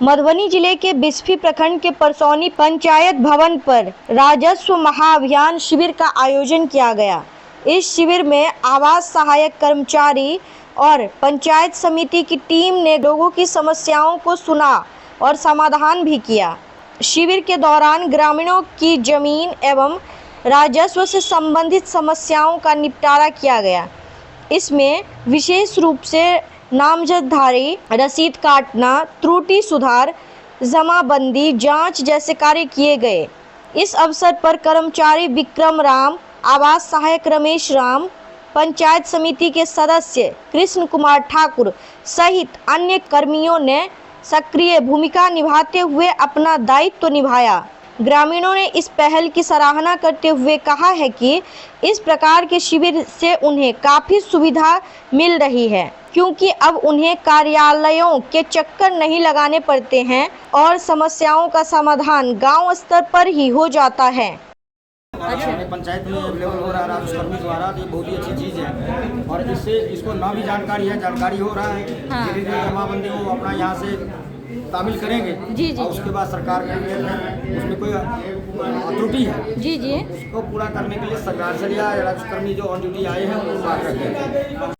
मधुबनी जिले के बिस्फी प्रखंड के परसौनी पंचायत भवन पर राजस्व महाअभियान शिविर का आयोजन किया गया। इस शिविर में आवास सहायक कर्मचारी और पंचायत समिति की टीम ने लोगों की समस्याओं को सुना और समाधान भी किया। शिविर के दौरान ग्रामीणों की जमीन एवं राजस्व से संबंधित समस्याओं का निपटारा किया गया। इसमें विशेष रूप से नामजदधारी, रसीद काटना, त्रुटि सुधार, जमाबंदी, जांच जैसे कार्य किए गए। इस अवसर पर कर्मचारी विक्रम राम, आवास सहायक रमेश राम, पंचायत समिति के सदस्य कृष्ण कुमार ठाकुर सहित अन्य कर्मियों ने सक्रिय भूमिका निभाते हुए अपना दायित्व निभाया। ग्रामीणों ने इस पहल की सराहना करते हुए कहा है कि इस प्रकार के शिविर से उन्हें काफ़ी सुविधा मिल रही है, क्योंकि अब उन्हें कार्यालयों के चक्कर नहीं लगाने पड़ते हैं और समस्याओं का समाधान गांव स्तर पर ही हो जाता है। हमारे पंचायत में अवेलेबल हो रहा है राजस्व कर्मी द्वारा, तो ये बहुत ही अच्छी चीज़ है और इससे इसको ना भी जानकारी हो रहा है। धीरे धीरे जमाबंदी को अपना यहाँ से तामील करेंगे जी। और उसके बाद सरकार के उसमें कोई त्रुटि है जी। उसको पूरा करने के लिए सरकार से या राजस्व कर्मी जो ऑन ड्यूटी आए हैं वो बात करते हैं।